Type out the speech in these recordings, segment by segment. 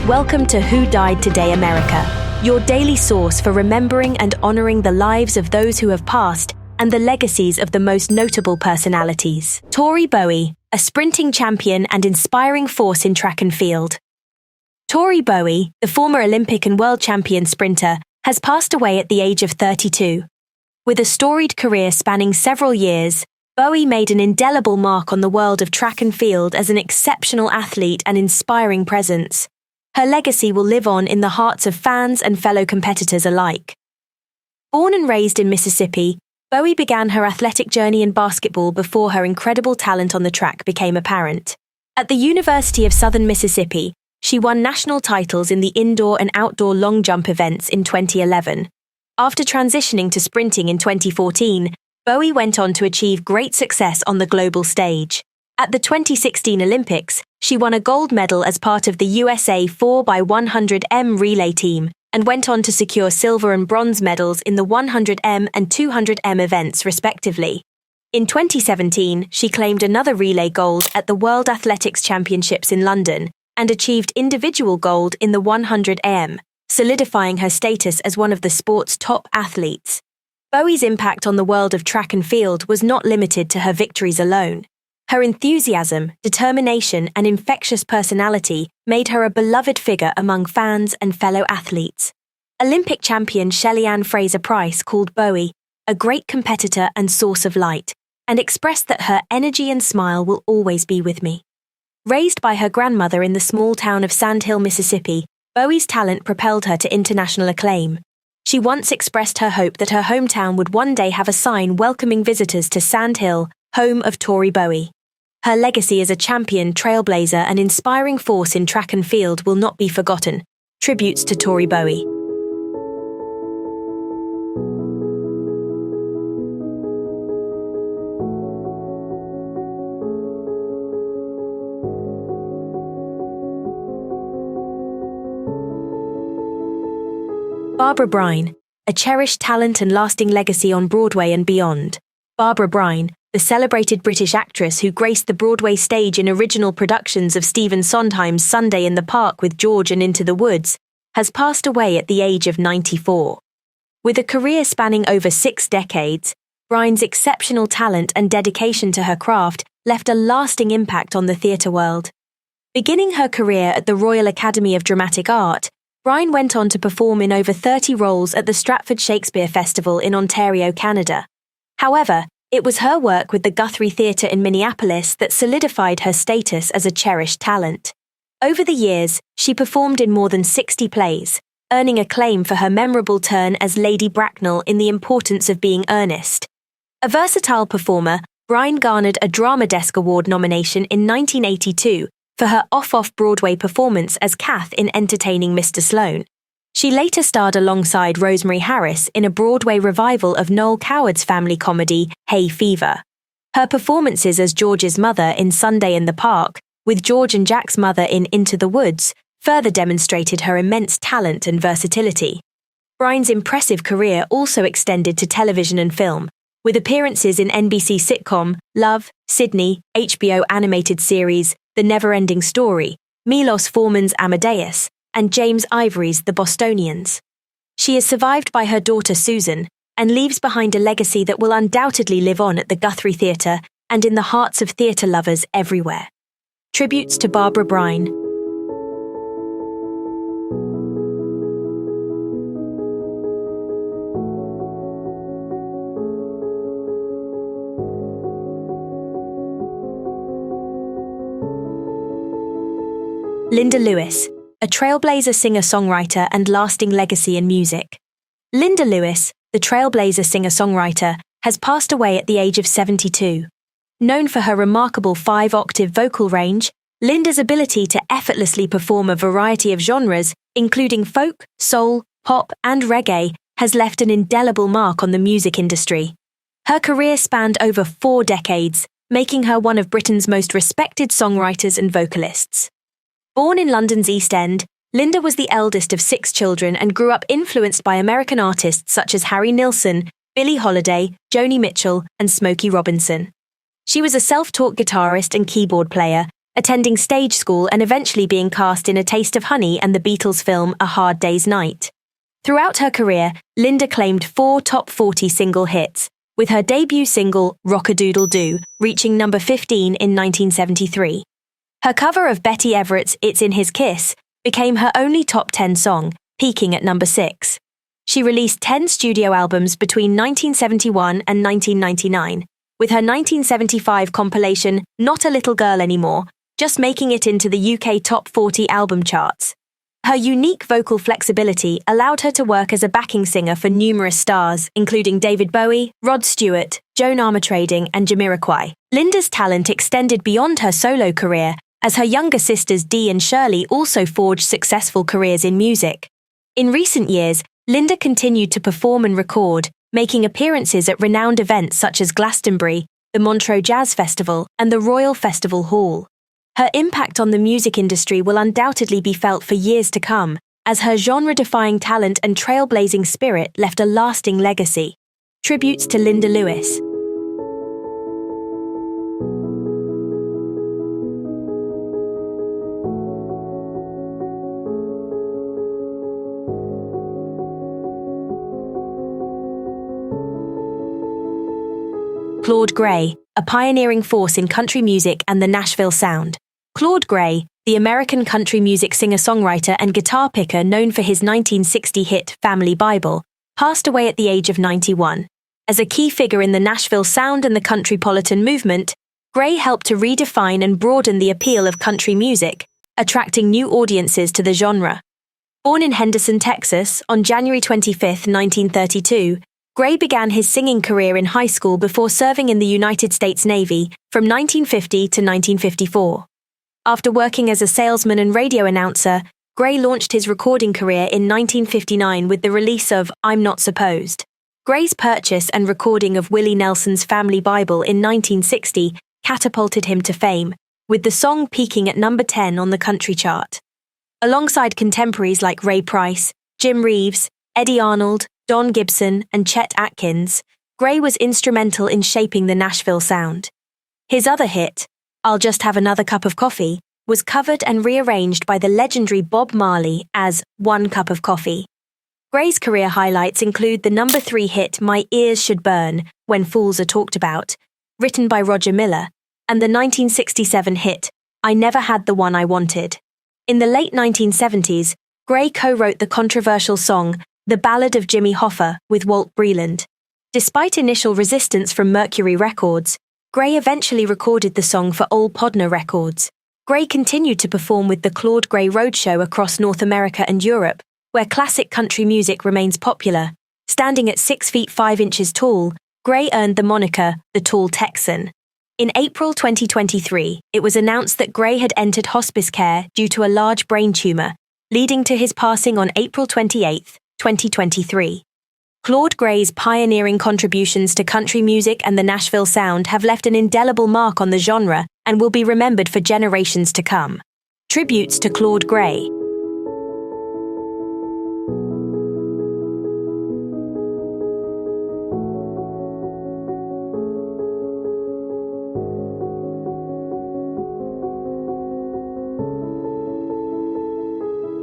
Welcome to Who Died Today America, your daily source for remembering and honoring the lives of those who have passed and the legacies of the most notable personalities. Tori Bowie, a sprinting champion and inspiring force in track and field. Tori Bowie, the former Olympic and world champion sprinter, has passed away at the age of 32. With a storied career spanning several years, Bowie made an indelible mark on the world of track and field as an exceptional athlete and inspiring presence. Her legacy will live on in the hearts of fans and fellow competitors alike. Born and raised in Mississippi, Bowie began her athletic journey in basketball before her incredible talent on the track became apparent. At the University of Southern Mississippi, she won national titles in the indoor and outdoor long jump events in 2011. After transitioning to sprinting in 2014, Bowie went on to achieve great success on the global stage. At the 2016 Olympics, she won a gold medal as part of the USA 4x100m relay team and went on to secure silver and bronze medals in the 100m and 200m events, respectively. In 2017, she claimed another relay gold at the World Athletics Championships in London and achieved individual gold in the 100m, solidifying her status as one of the sport's top athletes. Bowie's impact on the world of track and field was not limited to her victories alone. Her enthusiasm, determination, and infectious personality made her a beloved figure among fans and fellow athletes. Olympic champion Shelly-Ann Fraser-Pryce called Bowie a great competitor and source of light, and expressed that her energy and smile will always be with me. Raised by her grandmother in the small town of Sand Hill, Mississippi, Bowie's talent propelled her to international acclaim. She once expressed her hope that her hometown would one day have a sign welcoming visitors to Sand Hill, home of Tori Bowie. Her legacy as a champion, trailblazer, and inspiring force in track and field will not be forgotten. Tributes to Tori Bowie. Barbara Bryne, a cherished talent and lasting legacy on Broadway and beyond. Barbara Bryne, the celebrated British actress who graced the Broadway stage in original productions of Stephen Sondheim's Sunday in the Park with George and Into the Woods, has passed away at the age of 94. With a career spanning over 6 decades, Bryne's exceptional talent and dedication to her craft left a lasting impact on the theatre world. Beginning her career at the Royal Academy of Dramatic Art, Bryne went on to perform in over 30 roles at the Stratford Shakespeare Festival in Ontario, Canada. However, it was her work with the Guthrie Theatre in Minneapolis that solidified her status as a cherished talent. Over the years, she performed in more than 60 plays, earning acclaim for her memorable turn as Lady Bracknell in The Importance of Being Earnest. A versatile performer, Bryne garnered a Drama Desk Award nomination in 1982 for her off-Broadway performance as Kath in Entertaining Mr. Sloan. She later starred alongside Rosemary Harris in a Broadway revival of Noel Coward's family comedy, Hay Fever. Her performances as George's mother in Sunday in the Park, with George and Jack's mother in Into the Woods, further demonstrated her immense talent and versatility. Bryne's impressive career also extended to television and film, with appearances in NBC sitcom Love, Sydney, HBO animated series The Never-Ending Story, Milos Forman's Amadeus, and James Ivory's The Bostonians. She is survived by her daughter Susan and leaves behind a legacy that will undoubtedly live on at the Guthrie Theatre and in the hearts of theatre lovers everywhere. Tributes to Barbara Bryne. Linda Lewis, a trailblazer singer-songwriter and lasting legacy in music. Linda Lewis, the trailblazer singer-songwriter, has passed away at the age of 72. Known for her remarkable 5-octave vocal range, Linda's ability to effortlessly perform a variety of genres, including folk, soul, pop, and reggae, has left an indelible mark on the music industry. Her career spanned over 4 decades, making her one of Britain's most respected songwriters and vocalists. Born in London's East End, Linda was the eldest of 6 children and grew up influenced by American artists such as Harry Nilsson, Billie Holiday, Joni Mitchell, and Smokey Robinson. She was a self-taught guitarist and keyboard player attending stage school and eventually being cast in A Taste of Honey and the Beatles film A Hard Day's Night. Throughout her career, Linda claimed 4 top 40 single hits, with her debut single Rock-a-Doodle-Doo reaching number 15 in 1973. Her cover of Betty Everett's It's in His Kiss became her only top 10 song, peaking at number 6. She released 10 studio albums between 1971 and 1999, with her 1975 compilation Not a Little Girl Anymore just making it into the UK top 40 album charts. Her unique vocal flexibility allowed her to work as a backing singer for numerous stars, including David Bowie, Rod Stewart, Joan Armatrading, and Jamiroquai. Linda's talent extended beyond her solo career, as her younger sisters Dee and Shirley also forged successful careers in music. In recent years, Linda continued to perform and record, making appearances at renowned events such as Glastonbury, the Montreux Jazz Festival, and the Royal Festival Hall. Her impact on the music industry will undoubtedly be felt for years to come, as her genre-defying talent and trailblazing spirit left a lasting legacy. Tributes to Linda Lewis. Claude Gray, a pioneering force in country music and the Nashville sound. Claude Gray, the American country music singer-songwriter and guitar picker known for his 1960 hit Family Bible, passed away at the age of 91. As a key figure in the Nashville sound and the countrypolitan movement, Gray helped to redefine and broaden the appeal of country music, attracting new audiences to the genre. Born in Henderson, Texas, on January 25, 1932, Gray began his singing career in high school before serving in the United States Navy from 1950 to 1954. After working as a salesman and radio announcer, Gray launched his recording career in 1959 with the release of I'm Not Supposed. Gray's purchase and recording of Willie Nelson's Family Bible in 1960 catapulted him to fame, with the song peaking at number 10 on the country chart. Alongside contemporaries like Ray Price, Jim Reeves, Eddie Arnold, Don Gibson, and Chet Atkins, Gray was instrumental in shaping the Nashville sound. His other hit, I'll Just Have Another Cup of Coffee, was covered and rearranged by the legendary Bob Marley as One Cup of Coffee. Gray's career highlights include the number 3 hit My Ears Should Burn, When Fools Are Talked About, written by Roger Miller, and the 1967 hit I Never Had the One I Wanted. In the late 1970s, Gray co-wrote the controversial song The Ballad of Jimmy Hoffa with Walt Breland. Despite initial resistance from Mercury Records, Gray eventually recorded the song for Ol Podner Records. Gray continued to perform with the Claude Gray Roadshow across North America and Europe, where classic country music remains popular. Standing at 6 feet 5 inches tall, Gray earned the moniker the Tall Texan. In April 2023, it was announced that Gray had entered hospice care due to a large brain tumor, leading to his passing on April 28, 2023. Claude Gray's pioneering contributions to country music and the Nashville sound have left an indelible mark on the genre and will be remembered for generations to come. Tributes to Claude Gray.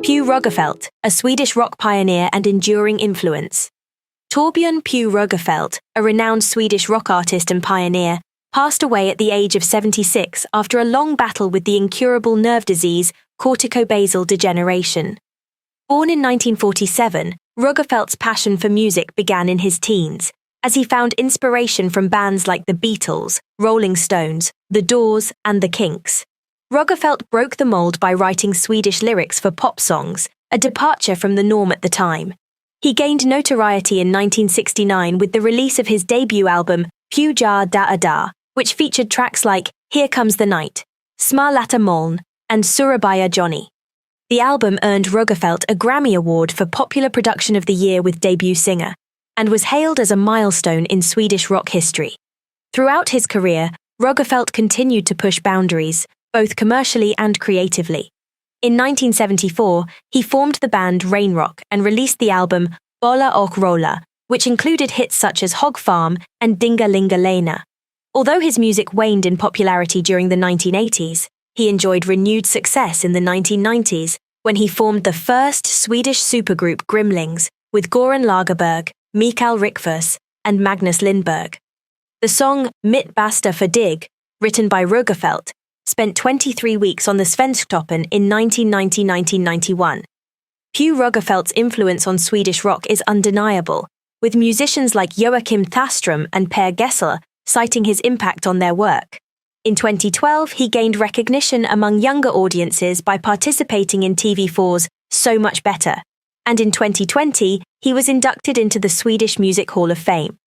Pugh Rogefeldt, a Swedish rock pioneer and enduring influence. Torbjörn Pugh Rogefeldt, a renowned Swedish rock artist and pioneer, passed away at the age of 76 after a long battle with the incurable nerve disease corticobasal degeneration. Born in 1947, Rogefeldt's passion for music began in his teens, as he found inspiration from bands like the Beatles, Rolling Stones, The Doors, and The Kinks. Rogefeldt broke the mold by writing Swedish lyrics for pop songs, a departure from the norm at the time. He gained notoriety in 1969 with the release of his debut album, Puja Da Da, which featured tracks like Here Comes the Night, Sma Lata Moln, and Surabaya Johnny. The album earned Rogefeldt a Grammy Award for Popular Production of the Year with Debut Singer, and was hailed as a milestone in Swedish rock history. Throughout his career, Rogefeldt continued to push boundaries, both commercially and creatively. In 1974, he formed the band Rain Rock and released the album Bolla och Rolla, which included hits such as Hog Farm and Dinga Linga Lena. Although his music waned in popularity during the 1980s, He enjoyed renewed success in the 1990s when he formed the first Swedish supergroup Grimlings with Göran Lagerberg, Mikael Rickfors, and Magnus Lindberg. The song Mitt Basta för dig, written by Qrgerfelt, spent 23 weeks on the Svensktoppen in 1990-1991. Pugh Rogefeldt's influence on Swedish rock is undeniable, with musicians like Joakim Thastrom and Per Gessle citing his impact on their work. In 2012, he gained recognition among younger audiences by participating in TV4's So Much Better, and in 2020, he was inducted into the Swedish Music Hall of Fame.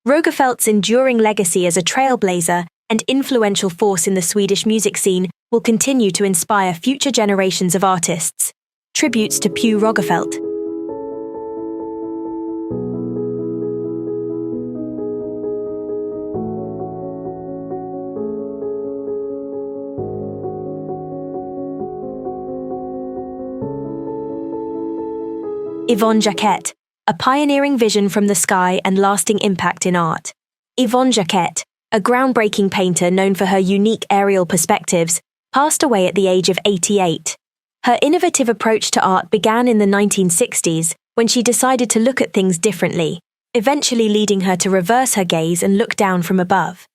Qrgerfelt's enduring legacy as a trailblazer and influential force in the Swedish music scene will continue to inspire future generations of artists. Tributes to Pugh Rogefeldt. Yvonne Jacquette, a pioneering vision from the sky and lasting impact in art. Yvonne Jacquette, a groundbreaking painter known for her unique aerial perspectives, passed away at the age of 88. Her innovative approach to art began in the 1960s when she decided to look at things differently, eventually leading her to reverse her gaze and look down from above.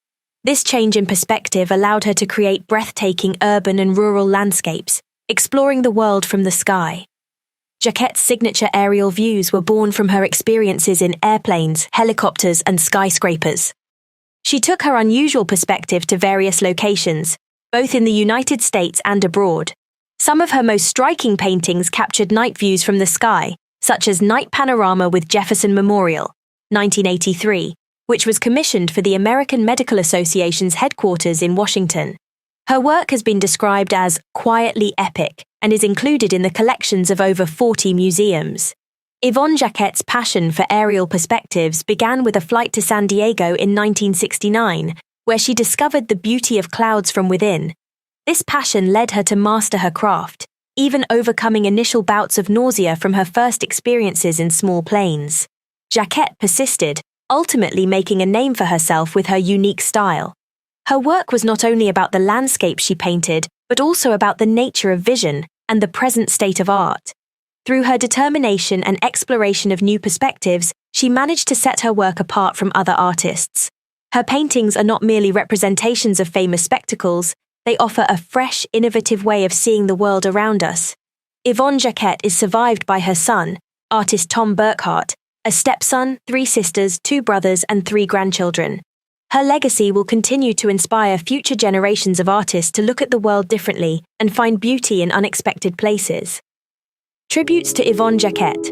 This change in perspective allowed her to create breathtaking urban and rural landscapes, exploring the world from the sky. Jacquette's signature aerial views were born from her experiences in airplanes, helicopters, and skyscrapers. She took her unusual perspective to various locations, both in the United States and abroad. Some of her most striking paintings captured night views from the sky, such as Night Panorama with Jefferson Memorial, 1983, which was commissioned for the American Medical Association's headquarters in Washington. Her work has been described as quietly epic and is included in the collections of over 40 museums. Yvonne Jacquette's passion for aerial perspectives began with a flight to San Diego in 1969, where she discovered the beauty of clouds from within. This passion led her to master her craft, even overcoming initial bouts of nausea from her first experiences in small planes. Jacquette persisted, ultimately making a name for herself with her unique style. Her work was not only about the landscape she painted, but also about the nature of vision and the present state of art. Through her determination and exploration of new perspectives, she managed to set her work apart from other artists. Her paintings are not merely representations of famous spectacles, they offer a fresh, innovative way of seeing the world around us. Yvonne Jacquette is survived by her son, artist Tom Burkhart, a stepson, 3 sisters, 2 brothers, and 3 grandchildren. Her legacy will continue to inspire future generations of artists to look at the world differently and find beauty in unexpected places. Tributes to Yvonne Jacquette.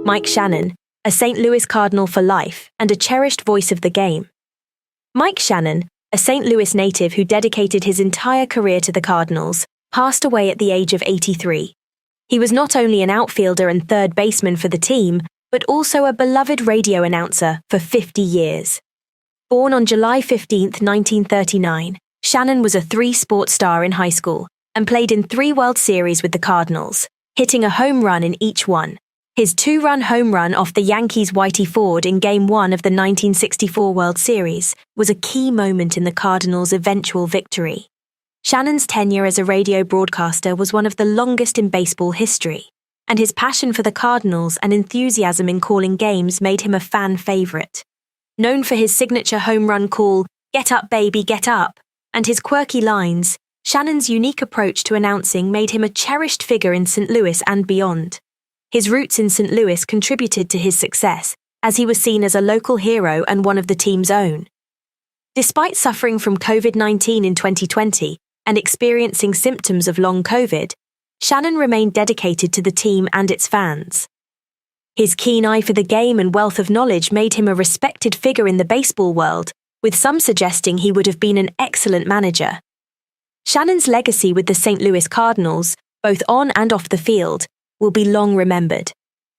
Mike Shannon, a St. Louis Cardinal for life and a cherished voice of the game. Mike Shannon, a St. Louis native who dedicated his entire career to the Cardinals, passed away at the age of 83. He was not only an outfielder and third baseman for the team, but also a beloved radio announcer for 50 years. Born on July 15, 1939, Shannon was a 3-sport star in high school and played in 3 World Series with the Cardinals, hitting a home run in each one. His 2-run home run off the Yankees' Whitey Ford in Game 1 of the 1964 World Series was a key moment in the Cardinals' eventual victory. Shannon's tenure as a radio broadcaster was one of the longest in baseball history, and his passion for the Cardinals and enthusiasm in calling games made him a fan favorite. Known for his signature home run call, "Get up, baby, get up," and his quirky lines, Shannon's unique approach to announcing made him a cherished figure in St. Louis and beyond. His roots in St. Louis contributed to his success, as he was seen as a local hero and one of the team's own. Despite suffering from COVID-19 in 2020 and experiencing symptoms of long COVID, Shannon remained dedicated to the team and its fans. His keen eye for the game and wealth of knowledge made him a respected figure in the baseball world, with some suggesting he would have been an excellent manager. Shannon's legacy with the St. Louis Cardinals, both on and off the field, will be long remembered.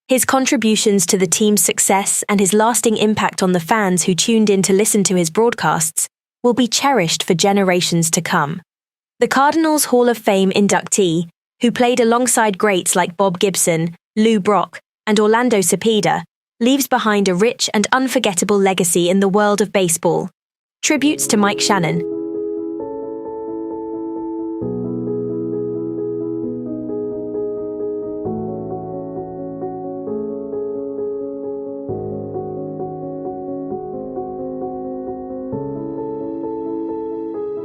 His contributions to the team's success and his lasting impact on the fans who tuned in to listen to his broadcasts will be cherished for generations to come. The Cardinals Hall of Fame inductee, who played alongside greats like Bob Gibson, Lou Brock, and Orlando Cepeda, leaves behind a rich and unforgettable legacy in the world of baseball. Tributes to Mike Shannon.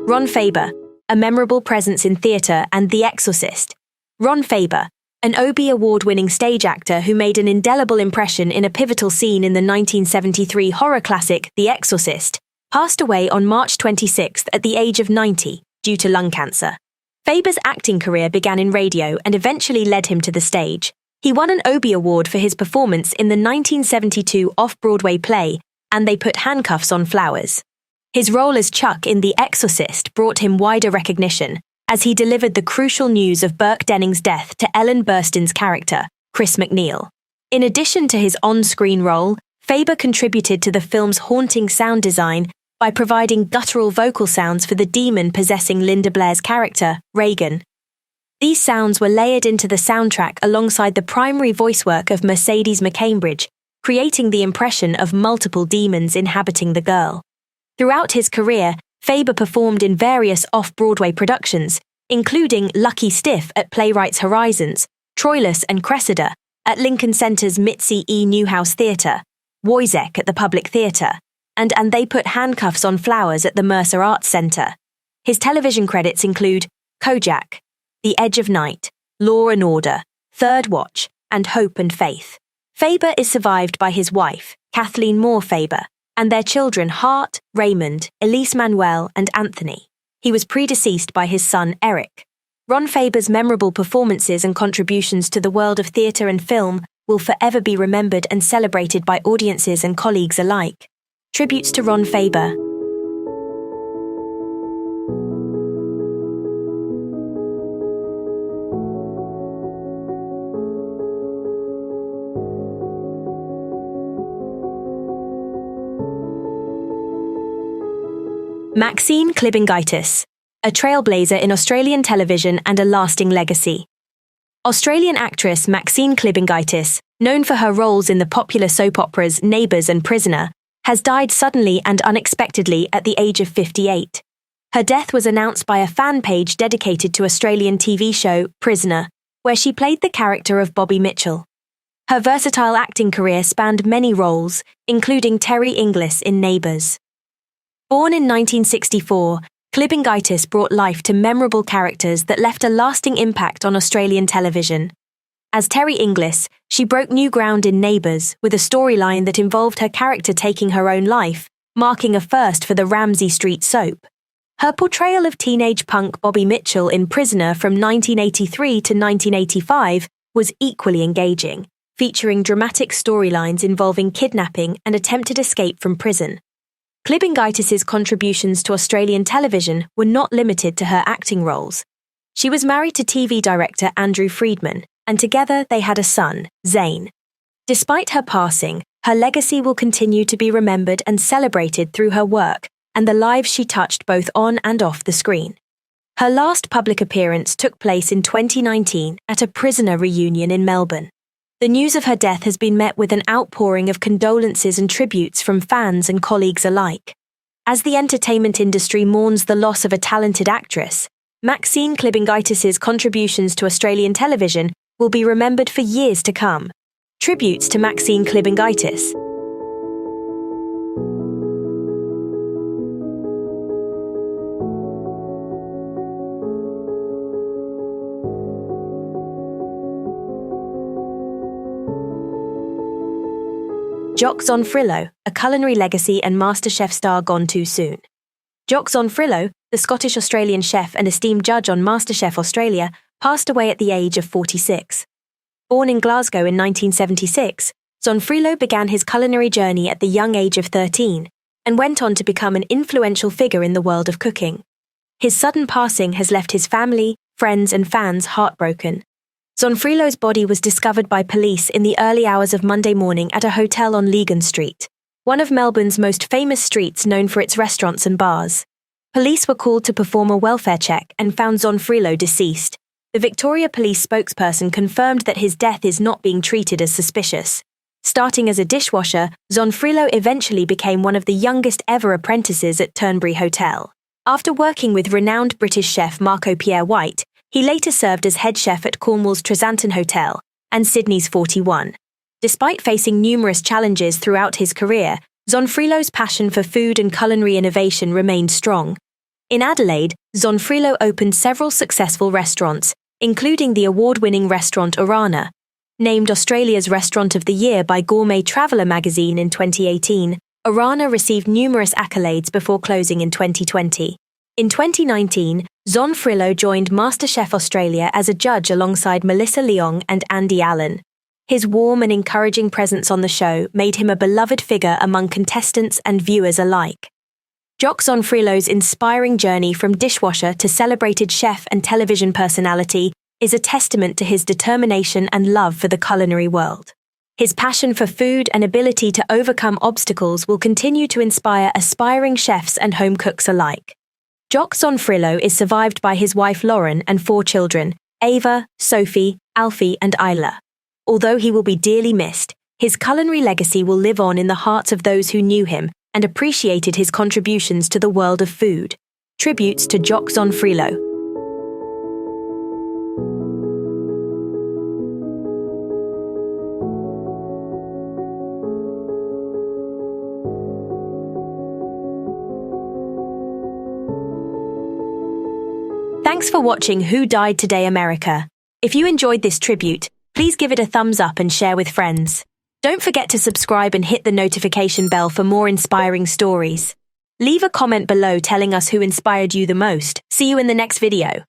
Ron Faber, a memorable presence in theatre and The Exorcist. Ron Faber, an Obie Award-winning stage actor who made an indelible impression in a pivotal scene in the 1973 horror classic The Exorcist, passed away on March 26 at the age of 90 due to lung cancer. Faber's acting career began in radio and eventually led him to the stage. He won an Obie Award for his performance in the 1972 off-Broadway play And They Put Handcuffs on Flowers. His role as Chuck in The Exorcist brought him wider recognition as he delivered the crucial news of Burke Denning's death to Ellen Burstyn's character, Chris McNeil. In addition to his on-screen role, Faber contributed to the film's haunting sound design by providing guttural vocal sounds for the demon possessing Linda Blair's character, Reagan. These sounds were layered into the soundtrack alongside the primary voice work of Mercedes McCambridge, creating the impression of multiple demons inhabiting the girl. Throughout his career, Faber performed in various off-Broadway productions, including Lucky Stiff at Playwrights Horizons, Troilus and Cressida at Lincoln Center's Mitzi E. Newhouse Theatre, Woyzeck at the Public Theatre, and They Put Handcuffs on Flowers at the Mercer Arts Center. His television credits include Kojak, The Edge of Night, Law and Order, Third Watch, and Hope and Faith. Faber is survived by his wife, Kathleen Moore Faber, and their children Hart, Raymond, Elise Manuel, and Anthony. He was predeceased by his son Eric. Ron Faber's memorable performances and contributions to the world of theatre and film will forever be remembered and celebrated by audiences and colleagues alike. Tributes to Ron Faber. Maxine Klibingaitis, a trailblazer in Australian television and a lasting legacy. Australian actress Maxine Klibingaitis, known for her roles in the popular soap operas Neighbours and Prisoner, has died suddenly and unexpectedly at the age of 58. Her death was announced by a fan page dedicated to Australian TV show Prisoner, where she played the character of Bobby Mitchell. Her versatile acting career spanned many roles, including Terry Inglis in Neighbours. Born in 1964, Klibingaitis brought life to memorable characters that left a lasting impact on Australian television. As Terry Inglis, she broke new ground in Neighbours with a storyline that involved her character taking her own life, marking a first for the Ramsay Street soap. Her portrayal of teenage punk Bobby Mitchell in Prisoner from 1983 to 1985 was equally engaging, featuring dramatic storylines involving kidnapping and attempted escape from prison. Klibingaitis' contributions to Australian television were not limited to her acting roles. She was married to TV director Andrew Friedman, and together they had a son, Zane. Despite her passing, her legacy will continue to be remembered and celebrated through her work and the lives she touched both on and off the screen. Her last public appearance took place in 2019 at a Prisoner reunion in Melbourne. The news of her death has been met with an outpouring of condolences and tributes from fans and colleagues alike. As the entertainment industry mourns the loss of a talented actress, Maxine Klibingaitis' contributions to Australian television will be remembered for years to come. Tributes to Maxine Klibingaitis. Jocks on Frillo, a culinary legacy and MasterChef star gone too soon. Jocks on Frillo, the Scottish-Australian chef and esteemed judge on MasterChef Australia, passed away at the age of 46. Born in Glasgow in 1976, Zonfrillo began his culinary journey at the young age of 13 and went on to become an influential figure in the world of cooking. His sudden passing has left his family, friends and fans heartbroken. Zonfrillo's body was discovered by police in the early hours of Monday morning at a hotel on Legan Street, one of Melbourne's most famous streets known for its restaurants and bars. Police were called to perform a welfare check and found Frillo deceased. The Victoria Police spokesperson confirmed that his death is not being treated as suspicious. Starting as a dishwasher, Frillo eventually became one of the youngest ever apprentices at Turnberry Hotel. After working with renowned British chef Marco Pierre White, he later served as head chef at Cornwall's Tresanton Hotel and Sydney's 41. Despite facing numerous challenges throughout his career, Frillo's passion for food and culinary innovation remained strong. In Adelaide, Frillo opened several successful restaurants, including the award-winning restaurant Orana. Named Australia's Restaurant of the Year by Gourmet Traveller magazine in 2018, Orana received numerous accolades before closing in 2020. In 2019, Frillo joined MasterChef Australia as a judge alongside Melissa Leong and Andy Allen. His warm and encouraging presence on the show made him a beloved figure among contestants and viewers alike. Jock Frillo's inspiring journey from dishwasher to celebrated chef and television personality is a testament to his determination and love for the culinary world. His passion for food and ability to overcome obstacles will continue to inspire aspiring chefs and home cooks alike. Jock Frillo is survived by his wife Lauren and 4 children, Ava, Sophie, Alfie and Isla. Although he will be dearly missed, his culinary legacy will live on in the hearts of those who knew him and appreciated his contributions to the world of food. Tributes to Jock Frillo. Thanks for watching Who Died Today America. If you enjoyed this tribute, please give it a thumbs up and share with friends. Don't forget to subscribe and hit the notification bell for more inspiring stories. Leave a comment below telling us who inspired you the most. See you in the next video.